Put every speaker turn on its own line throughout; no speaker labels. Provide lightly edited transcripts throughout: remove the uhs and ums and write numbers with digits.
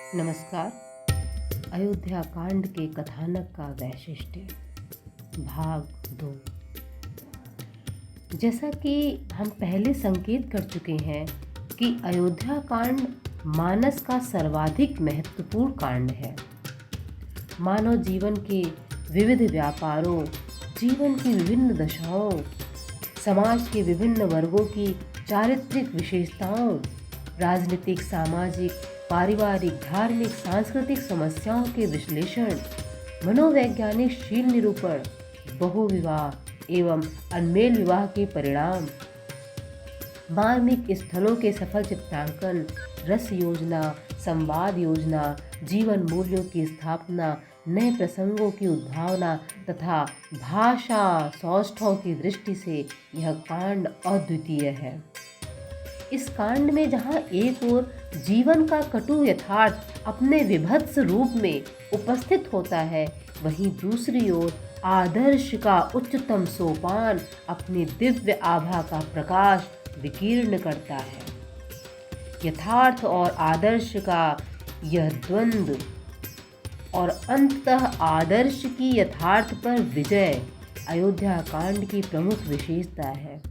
नमस्कार। अयोध्या कांड के कथानक का वैशिष्ट्य भाग 2। जैसा कि हम पहले संकेत कर चुके हैं कि अयोध्या कांड मानस का सर्वाधिक महत्वपूर्ण कांड है। मानव जीवन के विविध व्यापारों, जीवन की विभिन्न दशाओं, समाज के विभिन्न वर्गों की चारित्रिक विशेषताओं, राजनीतिक, सामाजिक, पारिवारिक, धार्मिक, सांस्कृतिक समस्याओं के विश्लेषण, मनोवैज्ञानिक शील निरूपण, बहुविवाह एवं अनमेल विवाह के परिणाम, मार्मिक स्थलों के सफल चित्रांकन, रस योजना, संवाद योजना, जीवन मूल्यों की स्थापना, नए प्रसंगों की उद्भावना तथा भाषा सौष्ठव की दृष्टि से यह कांड अद्वितीय है। इस कांड में जहाँ एक ओर जीवन का कटु यथार्थ अपने विभत्स रूप में उपस्थित होता है, वहीं दूसरी ओर आदर्श का उच्चतम सोपान अपनी दिव्य आभा का प्रकाश विकीर्ण करता है। यथार्थ और आदर्श का यह द्वंद्व और अंततः आदर्श की यथार्थ पर विजय अयोध्या कांड की प्रमुख विशेषता है।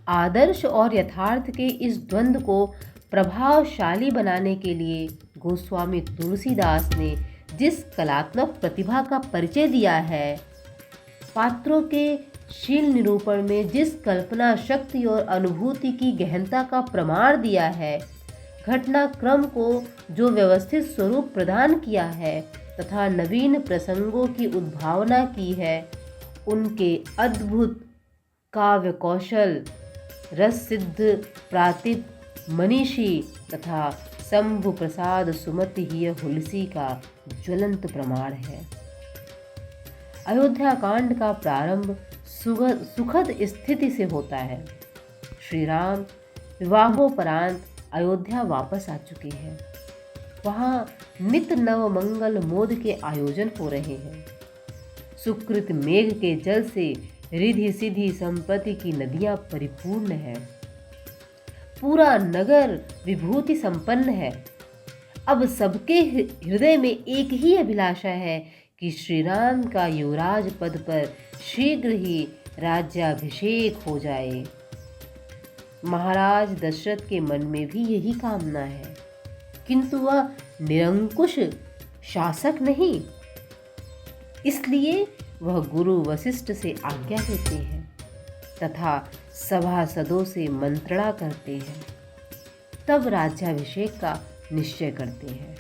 आदर्श और यथार्थ के इस द्वंद्व को प्रभावशाली बनाने के लिए गोस्वामी तुलसीदास ने जिस कलात्मक प्रतिभा का परिचय दिया है, पात्रों के शील निरूपण में जिस कल्पना शक्ति और अनुभूति की गहनता का प्रमाण दिया है, घटनाक्रम को जो व्यवस्थित स्वरूप प्रदान किया है तथा नवीन प्रसंगों की उद्भावना की है, उनके अद्भुत काव्य कौशल, रस सिद्ध प्रातिभ मनीषी तथा शंभु प्रसाद सुमति ही हुलसी का ज्वलंत प्रमाण है। अयोध्या कांड का प्रारंभ सुखद स्थिति से होता है। श्री राम विवाहोपरांत अयोध्या वापस आ चुके हैं। वहाँ नित नव मंगल मोद के आयोजन हो रहे हैं। सुकृत मेघ के जल से रिधि सिद्धि संपत्ति की नदियां परिपूर्ण है। पूरा नगर विभूति संपन्न है। अब सबके हृदय में एक ही अभिलाषा है कि श्री राम का युवराज पद पर शीघ्र ही राज्याभिषेक हो जाए। महाराज दशरथ के मन में भी यही कामना है, किंतु वह निरंकुश शासक नहीं, इसलिए वह गुरु वशिष्ठ से आज्ञा लेते हैं तथा सभासदों से मंत्रणा करते हैं, तब राज्याभिषेक का निश्चय करते हैं।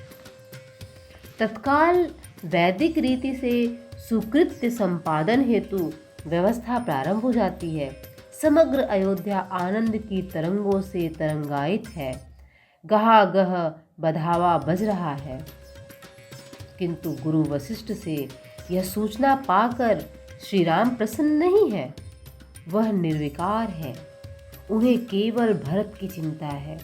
तत्काल वैदिक रीति से सुकृत्य संपादन हेतु व्यवस्था प्रारंभ हो जाती है। समग्र अयोध्या आनंद की तरंगों से तरंगायित है। गहा गह बधावा बज रहा है। किंतु गुरु वशिष्ठ से यह सूचना पाकर श्री राम प्रसन्न नहीं है। वह निर्विकार है। उन्हें केवल भरत की चिंता है,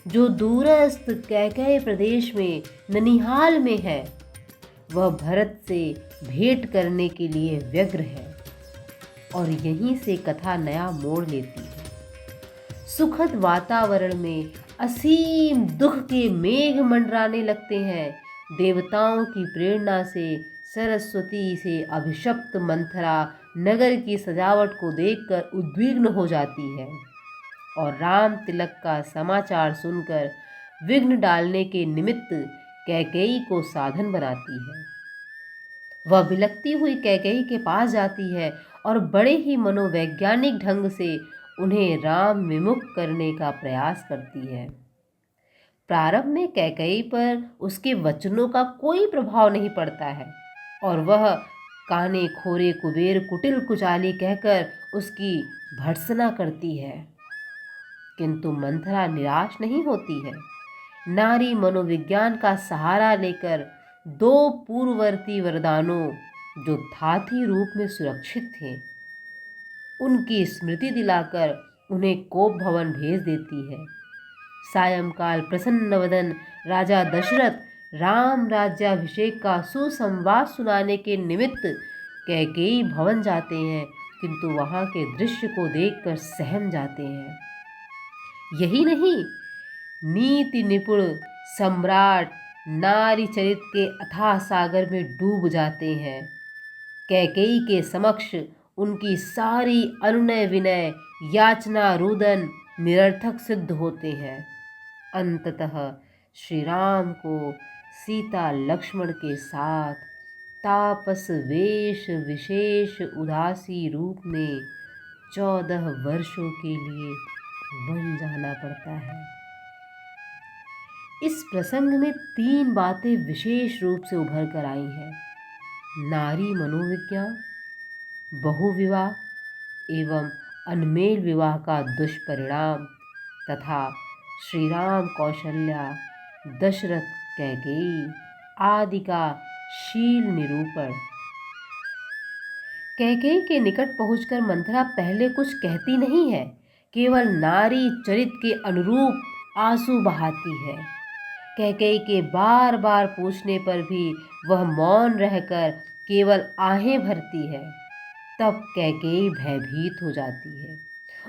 जो दूरस्थ कैकेयी प्रदेश में ननिहाल में है। वह भरत से भेंट करने के लिए व्यग्र है और यहीं से कथा नया मोड़ लेती है। सुखद वातावरण में असीम दुख के मेघ मंडराने लगते हैं। देवताओं की प्रेरणा से सरस्वती से अभिशप्त मंथरा नगर की सजावट को देखकर उद्विग्न हो जाती है और राम तिलक का समाचार सुनकर विघ्न डालने के निमित्त कैकेयी को साधन बनाती है। वह बिलखती हुई कैकेयी के पास जाती है और बड़े ही मनोवैज्ञानिक ढंग से उन्हें राम विमुख करने का प्रयास करती है। प्रारंभ में कैकेयी पर उसके वचनों का कोई प्रभाव नहीं पड़ता है और वह काने खोरे कुबेर कुटिल कुचाली कहकर उसकी भर्त्सना करती है, किंतु मंथरा निराश नहीं होती है। नारी मनोविज्ञान का सहारा लेकर दो पूर्ववर्ती वरदानों, जो धाती रूप में सुरक्षित थे, उनकी स्मृति दिलाकर उन्हें कोप भवन भेज देती है। सायंकाल प्रसन्न वदन राजा दशरथ राम राज्याभिषेक का सुसंवाद सुनाने के निमित्त कैकेयी भवन जाते हैं, किंतु वहां के दृश्य को देखकर सहम जाते हैं। यही नहीं, नीति निपुण सम्राट नारी चरित्र के अथाह सागर में डूब जाते हैं। कैकेयी के समक्ष उनकी सारी अनुनय विनय याचना रुदन निरर्थक सिद्ध होते हैं। अंततः श्री राम को सीता लक्ष्मण के साथ तापस वेश विशेष उदासी रूप में 14 वर्षों के लिए वन जाना पड़ता है। इस प्रसंग में 3 बातें विशेष रूप से उभर कर आई हैं: नारी मनोविज्ञान, बहुविवाह एवं अनमेल विवाह का दुष्परिणाम तथा श्री राम कौशल्या दशरथ कैकेयी आदि का शील निरूपण। कैकेयी के निकट पहुंचकर मंथरा पहले कुछ कहती नहीं है, केवल नारी चरित्र के अनुरूप आंसू बहाती है। कैकेयी के बार बार पूछने पर भी वह मौन रहकर केवल आहें भरती है। तब कैकेयी भयभीत हो जाती है।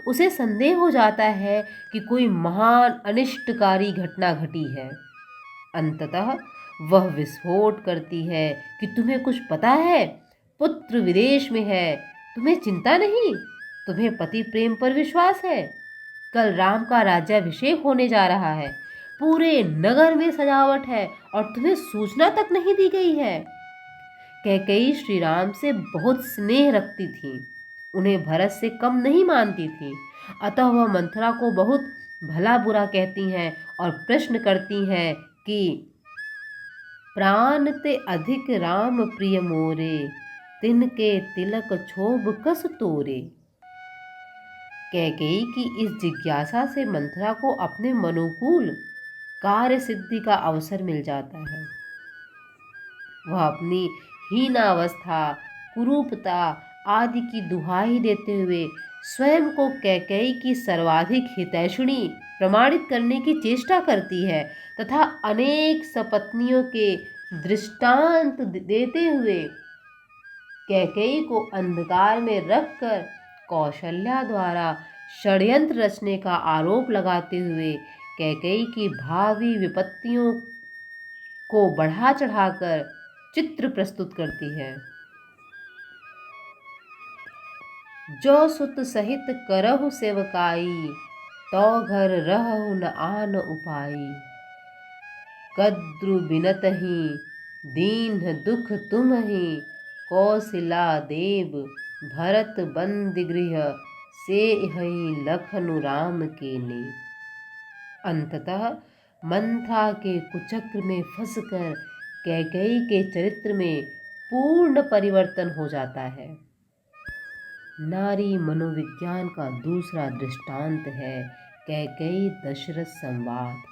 उसे संदेह हो जाता है कि कोई महान अनिष्टकारी घटना घटी है। अंततः वह विस्फोट करती है कि तुम्हें कुछ पता है? पुत्र विदेश में है, तुम्हें चिंता नहीं? तुम्हें पति प्रेम पर विश्वास है? कल राम का राज्याभिषेक होने जा रहा है, पूरे नगर में सजावट है और तुम्हें सूचना तक नहीं दी गई है। कैकेयी श्री राम से बहुत स्नेह रखती थी, उन्हें भरत से कम नहीं मानती थी। अतः वह मंथरा को बहुत भला बुरा कहती हैं और प्रश्न करती हैं कि प्राण ते अधिक राम प्रिय मोरे, तिनके तिलक क्षोभ कस तोरे। कैकेयी की इस जिज्ञासा से मंथरा को अपने मनोकूल कार्य सिद्धि का अवसर मिल जाता है। वह अपनी हीनावस्था, कुरूपता आदि की दुहाई देते हुए स्वयं को कैकेयी की सर्वाधिक हितैषिणी प्रमाणित करने की चेष्टा करती है तथा अनेक सपत्नियों के दृष्टांत देते हुए कैकेयी को अंधकार में रखकर कौशल्या द्वारा षड्यंत्र रचने का आरोप लगाते हुए कैकेयी की भावी विपत्तियों को बढ़ा चढ़ाकर चित्र प्रस्तुत करती है। जो सुत सहित करहु सेवकाई, तो घर रहु न आन उपाई। कद्रु बिनतहि दीन दुख तुम्हि, कौशिला देव भरत बंदी गृह, से हई लखनु राम के ने। अंततः मंथरा के कुचक्र में फंसकर कैकेयी के चरित्र में पूर्ण परिवर्तन हो जाता है। नारी मनोविज्ञान का दूसरा दृष्टांत है कैकेयी दशरथ संवाद।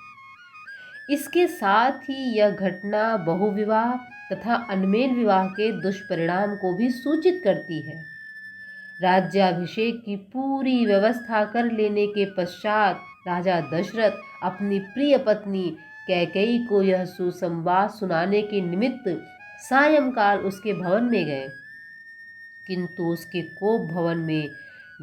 इसके साथ ही यह घटना बहुविवाह तथा अनमेल विवाह के दुष्परिणाम को भी सूचित करती है। राज्याभिषेक की पूरी व्यवस्था कर लेने के पश्चात राजा दशरथ अपनी प्रिय पत्नी कैकेयी को यह सुसंवाद सुनाने के निमित्त सायंकाल उसके भवन में गए, किंतु उसके कोप भवन में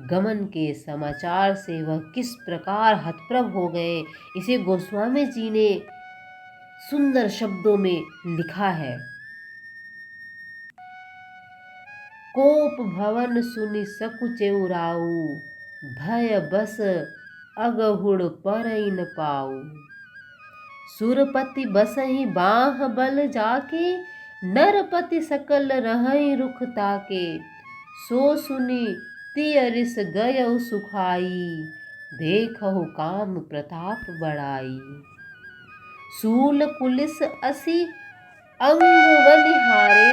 गमन के समाचार से वह किस प्रकार हतप्रभ हो गए, इसे गोस्वामी जी ने सुंदर शब्दों में लिखा है। कोप भवन सुनि सकुचेउ राउ, भय बस अगहुड़ परई न पाऊ। सुरपति बसहि बाह बल जाके, नरपति सकल रहई रुख ताके। सो सुनि तियरिस गयउ सुखाई, देखहु काम प्रताप बड़ाई। सूल कुलिस असी अंग बलिहारे,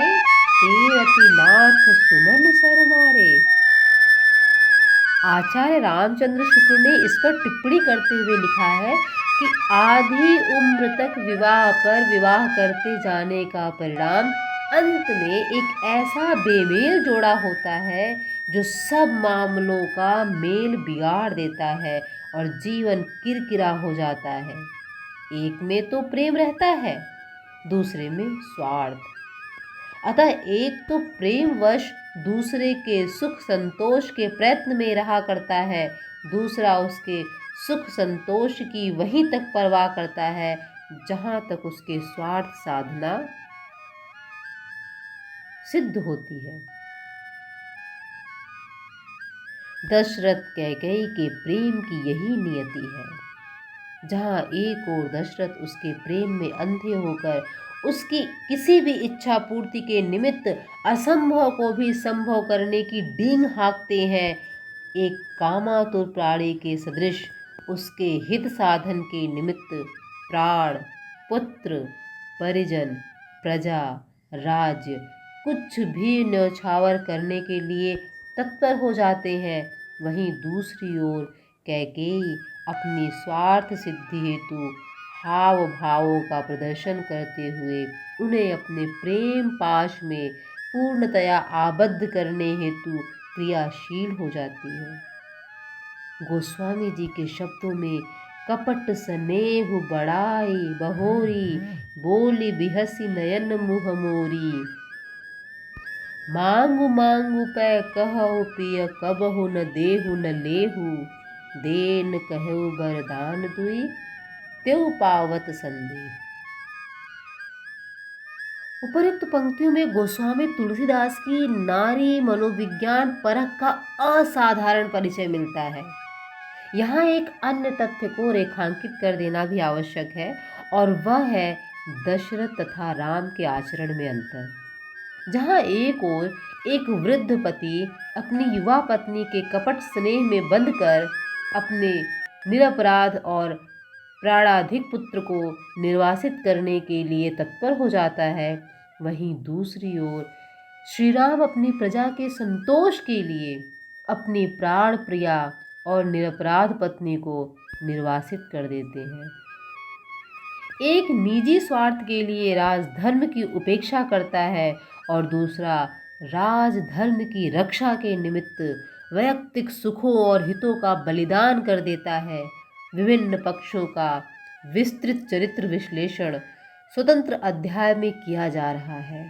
तीरथि नाथ सुमन सर मारे। आचार्य रामचंद्र शुक्ल ने इस पर टिप्पणी करते हुए लिखा है कि आधी उम्र तक विवाह पर विवाह करते जाने का परिणाम अंत में एक ऐसा बेमेल जोड़ा होता है जो सब मामलों का मेल बिगाड़ देता है और जीवन किरकिरा हो जाता है। एक में तो प्रेम रहता है, दूसरे में स्वार्थ। अतः एक तो प्रेमवश दूसरे के सुख संतोष के प्रयत्न में रहा करता है, दूसरा उसके सुख संतोष की वहीं तक परवाह करता है जहाँ तक उसके स्वार्थ साधना सिद्ध होती है। दशरथ कैकेयी के प्रेम की यही नियति है। जहाँ एक ओर दशरथ उसके प्रेम में अंधे होकर उसकी किसी भी इच्छा पूर्ति के निमित्त असंभव को भी संभव करने की डींग हाँकते हैं, एक कामातुर प्राणी के सदृश उसके हित साधन के निमित्त प्राण, पुत्र, परिजन, प्रजा, राज्य कुछ भी न्यौछावर करने के लिए तत्पर हो जाते हैं। वहीं दूसरी ओर कैकेयी अपनी स्वार्थ सिद्धि हेतु हाव भावों का प्रदर्शन करते हुए उन्हें अपने प्रेम पाश में पूर्णतया आबद्ध करने हेतु क्रियाशील हो जाती है। गोस्वामी जी के शब्दों में कपट स्नेह बड़ाई बहोरी, बोली बिहसी नयन मुह मोरी। मांगु मांगु पै कहु पिय, कबहु न देहु न लेहु, देन कहु बरदान दुई, त्यों पावत संदेह। उपर्युक्त पंक्तियों में गोस्वामी तुलसीदास की नारी मनोविज्ञान परख का असाधारण परिचय मिलता है। यहाँ एक अन्य तथ्य को रेखांकित कर देना भी आवश्यक है, और वह है दशरथ तथा राम के आचरण में अंतर। जहाँ एक ओर एक वृद्ध पति अपनी युवा पत्नी के कपट स्नेह में बंधकर अपने निरपराध और प्राणाधिक पुत्र को निर्वासित करने के लिए तत्पर हो जाता है, वहीं दूसरी ओर श्री राम अपनी प्रजा के संतोष के लिए अपनी प्राण प्रिया और निरपराध पत्नी को निर्वासित कर देते हैं। एक निजी स्वार्थ के लिए राजधर्म की उपेक्षा करता है और दूसरा राजधर्म की रक्षा के निमित्त वैयक्तिक सुखों और हितों का बलिदान कर देता है। विभिन्न पक्षों का विस्तृत चरित्र विश्लेषण स्वतंत्र अध्याय में किया जा रहा है।